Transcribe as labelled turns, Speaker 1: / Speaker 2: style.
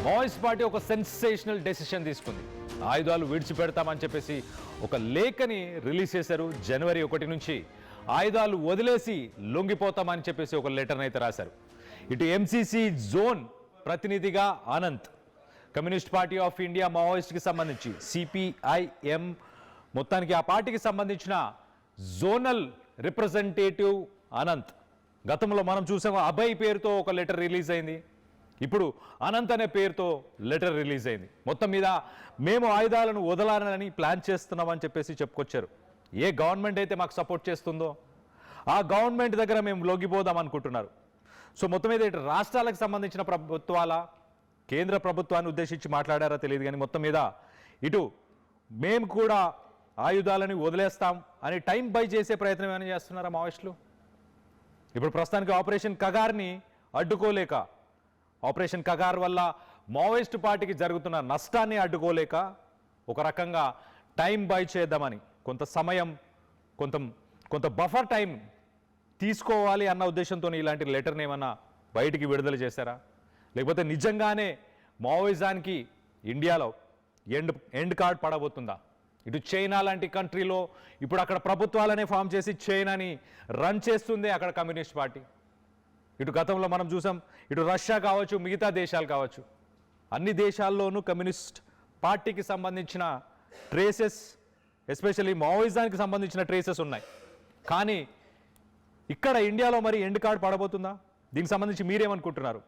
Speaker 1: Maoist party ఒక sensational decision తీసుకుంది. ఆయుధాలు విడిచిపెడతామని చెప్పేసి ఒక లేఖని రిలీజ్ చేశారు. జనవరి 1 నుంచి ఆయుధాలు వదిలేసి లొంగిపోతామని చెప్పేసి ఒక లెటర్ని అయితే రాశారు. ఇటు ఎంసీసీ జోన్ ప్రతినిధిగా Anant, communist party of India మావోయిస్ట్కి సంబంధించి సిపిఐఎం, మొత్తానికి ఆ పార్టీకి సంబంధించిన జోనల్ రిప్రజెంటేటివ్ అనంత్. గతంలో మనం చూసాము అభయ్ పేరుతో ఒక లెటర్ రిలీజ్ అయింది. ఇప్పుడు అనంత్ అనే పేరుతో లెటర్ రిలీజ్ అయింది. మొత్తం మీద మేము ఆయుధాలను వదలాలని ప్లాన్ చేస్తున్నామని చెప్పేసి చెప్పుకొచ్చారు. ఏ గవర్నమెంట్ అయితే మాకు సపోర్ట్ చేస్తుందో ఆ గవర్నమెంట్ దగ్గర మేము లొంగిపోదాం అనుకుంటున్నారు. సో మొత్తం మీద ఇటు రాష్ట్రాలకు సంబంధించిన ప్రభుత్వాల, కేంద్ర ప్రభుత్వాన్ని ఉద్దేశించి మాట్లాడారో తెలియదు, కానీ మొత్తం మీద ఇటు మేము కూడా ఆయుధాలని వదిలేస్తాం అని టైం బై చేసే ప్రయత్నం ఏమైనా చేస్తున్నారా మావోయిస్టులు? ఇప్పుడు ప్రస్తుతానికి ఆపరేషన్ కగార్ని అడ్డుకోలేక, ఆపరేషన్ కగార్ వల్ల మావోయిస్టు పార్టీకి జరుగుతున్న నష్టాన్ని అడ్డుకోలేక ఒక రకంగా టైం బై చేద్దామని కొంత సమయం, కొంత బఫర్ టైం తీసుకోవాలి అన్న ఉద్దేశంతో ఇలాంటి లెటర్ని ఏమన్నా బయటికి విడుదల చేశారా? లేకపోతే నిజంగానే మావోయిజానికి ఇండియాలో ఎండ్ కార్డ్ పడబోతుందా? ఇటు చైనా లాంటి కంట్రీలో ఇప్పుడు అక్కడ ప్రభుత్వాలనే ఫామ్ చేసి చైనాని రన్ చేస్తుంది అక్కడ కమ్యూనిస్ట్ పార్టీ. ఇటు గతంలో మనం చూసాం, ఇటు రష్యా కావచ్చు, మిగతా దేశాలు కావచ్చు, అన్ని దేశాల్లోనూ కమ్యూనిస్ట్ పార్టీకి సంబంధించిన ట్రేసెస్, ఎస్పెషల్లీ మావోయిజానికి సంబంధించిన ట్రేసెస్ ఉన్నాయి. కానీ ఇక్కడ ఇండియాలో మరి ఎండ్ కార్డ్ పడబోతుందా? దీనికి సంబంధించి మీరేమనుకుంటున్నారు?